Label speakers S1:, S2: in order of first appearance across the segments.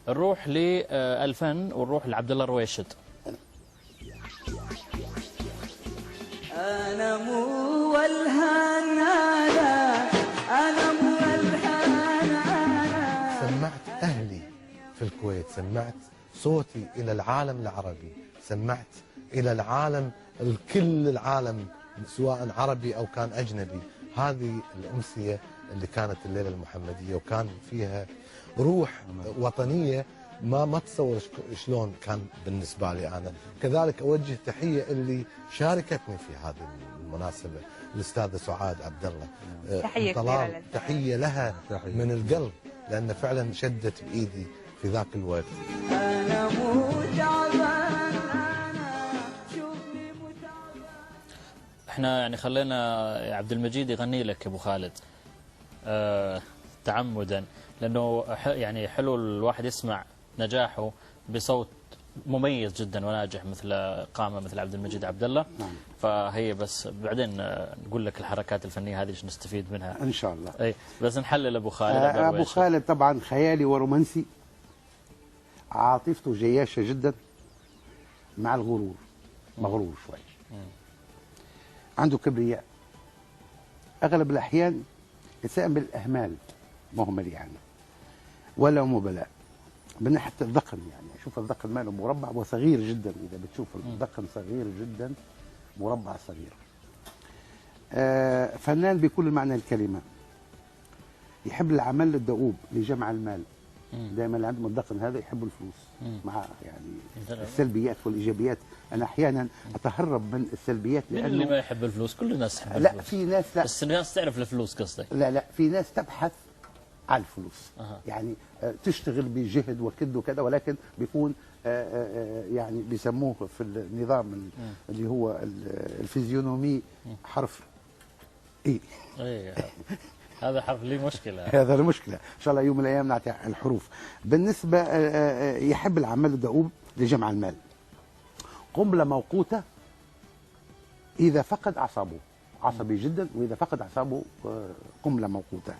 S1: نروح للفن ونروح لعبد الله الرويشد.
S2: أنا مو والهان أنا مو والهان
S3: سمعت أهلي في الكويت، سمعت صوتي إلى العالم العربي، سمعت إلى العالم، الكل العالم سواء عربي أو كان أجنبي. هذه الأمسية اللي كانت الليلة المحمدية وكان فيها روح وطنية ما تصور شلون كان بالنسبة لي أنا. كذلك أوجه تحية اللي شاركتني في هذه المناسبة الأستاذة سعاد عبد الله، تحية لها من القلب، لأن فعلا شدت بإيدي في ذاك الوقت.
S2: أنا مو تعبان أنا شوفني متعبان.
S1: احنا يعني خلينا عبد المجيد يغني لك ابو خالد تعمدا، لانه يعني حلو الواحد يسمع نجاحه بصوت مميز جدا وناجح مثل قامه مثل عبد المجيد عبد الله. فهي بس بعدين نقول لك الحركات الفنيه هذه ايش نستفيد منها
S4: ان شاء الله.
S1: اي بس نحلل ابو خالد.
S4: ابو خالد طبعا خيالي ورومانسي، عاطفته جياشه جدا مع الغرور، مغرور شوي، عنده كبرياء، اغلب الاحيان يتساءل بالاهمال، مهمل يعني ولا مبلاء من ناحيه الذقن. يعني شوف الذقن ماله مربع وصغير جدا، اذا بتشوف الذقن صغير جدا، مربع صغير. فنان بكل معنى الكلمه، يحب العمل الدؤوب لجمع المال. دائما اللي عندهم الذقن هذا يحبوا الفلوس، مع يعني السلبيات والايجابيات. انا احيانا اتهرب من السلبيات
S1: لانه مين اللي ما يحب الفلوس؟ كل الناس تحب
S4: لا
S1: الفلوس.
S4: في ناس لا،
S1: بس الناس تعرف الفلوس قصدك؟
S4: لا في ناس تبحث على الفلوس. يعني تشتغل بجهد وكد وكذا، ولكن بيكون يعني بيسموه في النظام اللي هو الفيزيونومي حرف اي.
S1: هذا حرف لي مشكله.
S4: هذا المشكله، ان شاء الله يوم من الايام نعطي الحروف. بالنسبه يحب العمل الدؤوب لجمع المال. قنبله موقوته اذا فقد اعصابه، عصبي جدا، واذا فقد اعصابه قنبله موقوته.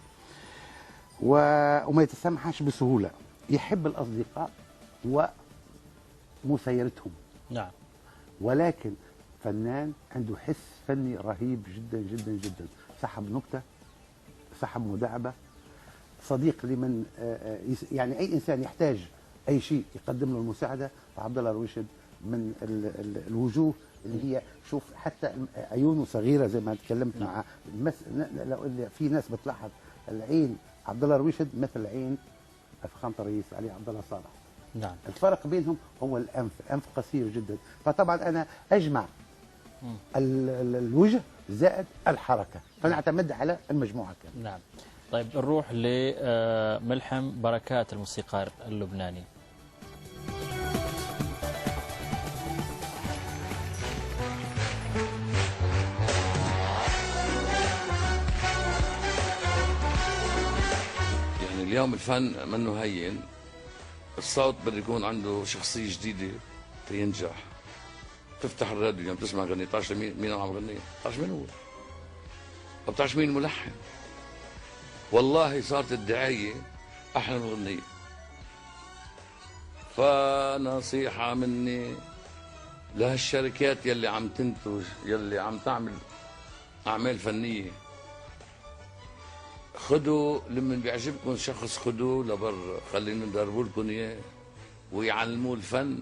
S4: وما يتسامحش بسهوله. يحب الاصدقاء ومسايرتهم.
S1: نعم.
S4: ولكن فنان عنده حس فني رهيب جدا جدا جدا. صاحب نكته، صاحب مداعبه، صديق لمن يعني اي انسان يحتاج اي شيء يقدم له المساعده. فعبد الله الرويشد من الوجوه اللي هي شوف حتى عيونه صغيره زي ما تكلمت مع في ناس بتلاحظ العين عبد الله الرويشد مثل عين فخامه الرئيس علي عبد الله صالح.
S1: نعم.
S4: الفرق بينهم هو الانف، الانف قصير جدا. فطبعا انا اجمع الوجه زائد الحركه، فنعتمد على المجموعه كامله.
S1: نعم. طيب نروح لملحم بركات الموسيقار اللبناني.
S5: يعني اليوم الفن منه هين، الصوت بده يكون عنده شخصيه جديده تينجح. تفتح الراديو اليوم تسمع غنية، بتعرف مين عم غني؟ بتعرف مين هو؟ ما بتعرف مين الملحن؟ والله صارت الدعاية أحلى من الغنية. فنصيحة مني لهالشركات يلي عم تنتج، يلي عم تعمل أعمال فنية، خدوا لمن بيعجبكم شخص خدوه لبر، خلينا ندربوا لكم إياه ويعلموه الفن.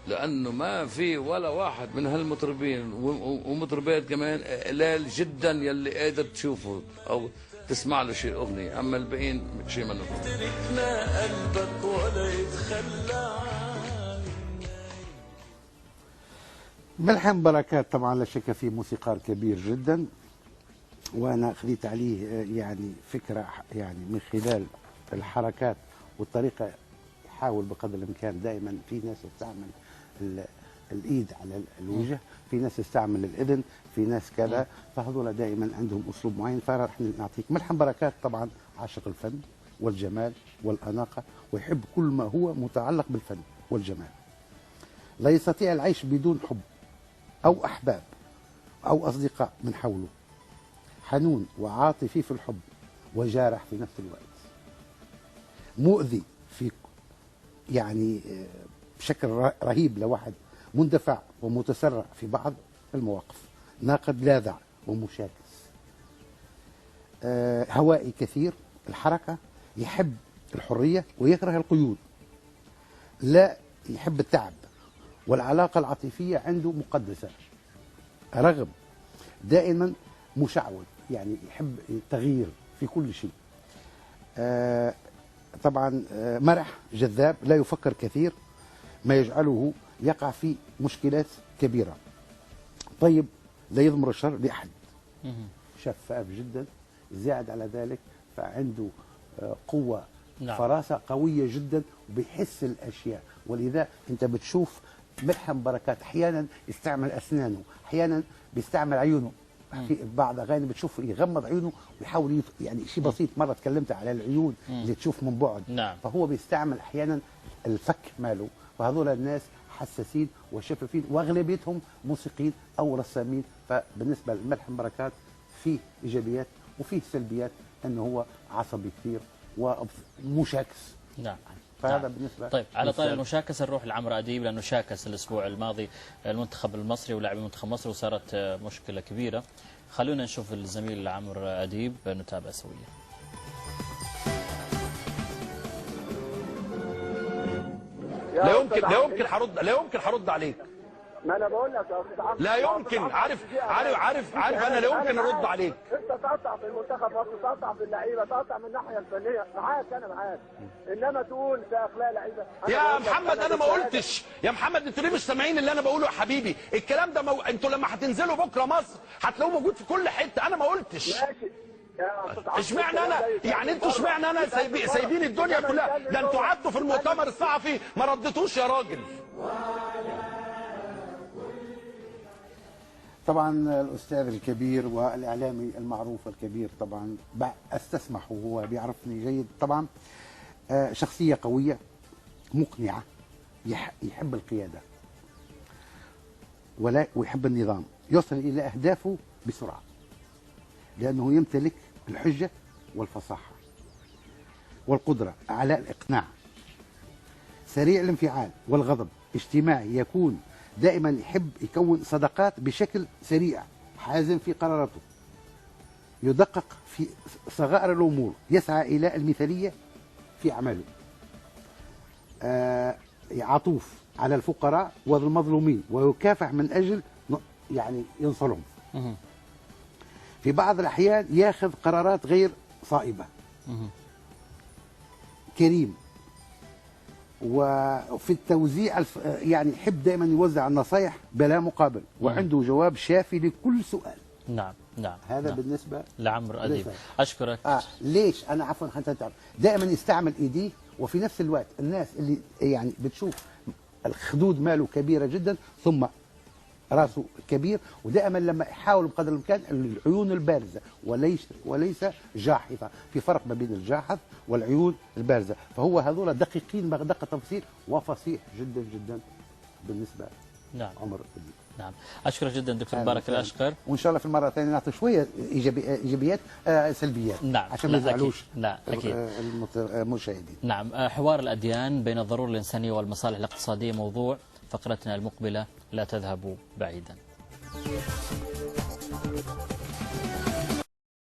S5: لأنه ما في ولا واحد من هالمطربين ومطربات كمان قلال جدا يلي قادر تشوفه أو تسمع له شيء أغنية، أما الباقيين شيء منه.
S2: تركنا قلبك ولا يتخلى.
S4: ملحم بركات طبعا لا شك فيه موسيقار كبير جدا، وأنا أخذت عليه يعني فكرة يعني من خلال الحركات والطريقة. يحاول بقدر الإمكان دائما. في ناس تستعمل الايد على الوجه، في ناس تستعمل الاذن، في ناس كذا، فهذول دائما عندهم اسلوب معين. فرح نعطيك ملحم بركات طبعا عاشق الفن والجمال والاناقه، ويحب كل ما هو متعلق بالفن والجمال. لا يستطيع العيش بدون حب او احباب او اصدقاء من حوله. حنون وعاطفي في الحب وجارح في نفس الوقت. مؤذي في يعني بشكل رهيب لواحد مندفع ومتسرع في بعض المواقف، ناقد لاذع ومشاكس، هوائي كثير الحركة، يحب الحرية ويكره القيود، لا يحب التعب، والعلاقة العاطفية عنده مقدسة، رغم دائما مشعوذ، يعني يحب التغيير في كل شيء. طبعا مرح جذاب، لا يفكر كثير، ما يجعله يقع في مشكلات كبيرة. طيب، لا يضمر الشر لأحد، شفاف جدا، زائد على ذلك فعنده قوة،
S1: نعم.
S4: فراسة قوية جدا، وبيحس الأشياء. ولذا أنت بتشوف ملحم بركات أحيانا يستعمل أسنانه، أحيانا بيستعمل عيونه، في بعض أغاني بتشوف يغمض عيونه ويحاول يعني شيء بسيط. مرة تكلمت على العيون اللي تشوف من بعد،
S1: نعم.
S4: فهو بيستعمل أحيانا الفك ماله. وهذول الناس حساسين وشفافين، واغلبيتهم موسيقيين او رسامين. فبالنسبه لملحم بركات فيه ايجابيات وفيه سلبيات، انه هو عصبي كثير ومشاكس.
S1: نعم.
S4: فهذا
S1: نعم.
S4: بالنسبه.
S1: طيب، على طاري المشاكسه نروح لعمرو اديب، لانه شاكس الاسبوع الماضي المنتخب المصري ولاعبي منتخب مصر وصارت مشكله كبيره. خلونا نشوف الزميل عمرو اديب، نتابع سويا.
S6: لا يمكن هرد عليك.
S7: ما انا بقول لك يا استاذ عمرو،
S6: لا يمكن. عارف انا لا يمكن ارد عليك.
S7: انت تقطع في المنتخب مصر، تقطع في اللعيبه، تقطع من الناحيه الفنيه، انا معاك، انما تقول في اخلاق لعيبه.
S6: يا محمد انا ما قلتش، يا محمد انتوا ليه مش سامعين اللي انا بقوله يا حبيبي؟ الكلام ده انتوا لما هتنزلوا بكره مصر هتلاقوه موجود في كل حته. انا ما قلتش.
S7: ماشي.
S6: اشمعنى انا؟ يعني انتوا اشمعنى انا سايبين الدنيا كلها؟ ده انتوا قعدتوا في المؤتمر الصحفي ما ردتوش يا راجل.
S4: طبعا الاستاذ الكبير والاعلامي المعروف الكبير طبعا استسمح، وهو بيعرفني جيد طبعا، شخصيه قويه مقنعه، يحب القياده ويحب النظام، يصل الى اهدافه بسرعه، لانه يمتلك الحجه والفصاحه والقدره على الاقناع، سريع الانفعال والغضب، اجتماعي، يكون دائما يحب يكون صداقات بشكل سريع، حازم في قراراته، يدقق في صغائر الامور، يسعى الى المثاليه في اعماله، عطوف على الفقراء والمظلومين، ويكافح من اجل يعني ينصرهم. في بعض الاحيان ياخذ قرارات غير صائبه. كريم، وفي التوزيع يعني يحب دائما يوزع النصائح بلا مقابل، وعنده جواب شافي لكل سؤال.
S1: نعم.
S4: هذا
S1: نعم.
S4: بالنسبه
S1: لعمرو اديب. اشكرك.
S4: ليش انا عفوا حتى تعرف دائما يستعمل ايديه، وفي نفس الوقت الناس اللي يعني بتشوف الخدود ماله كبيره جدا، ثم راسه كبير، ودائما لما يحاول بقدر الامكان العيون البارزه وليس جاحظه، في فرق ما بين الجاحظ والعيون البارزه، فهو هذول دقيقين بدقه تفصيل وفصيح جدا جدا بالنسبه.
S1: نعم.
S4: عمر اديب.
S1: نعم. اشكرك جدا دكتور مبارك الاشقر،
S4: وان شاء الله في المره الثانيه نعطي شويه ايجابيات سلبيات.
S1: نعم.
S4: عشان ما يزعلوش.
S1: لا اكيد.
S4: المشاهدين.
S1: نعم. حوار الاديان بين الضروره الانسانيه والمصالح الاقتصاديه موضوع فقرتنا المقبله، لا تذهبوا بعيدا.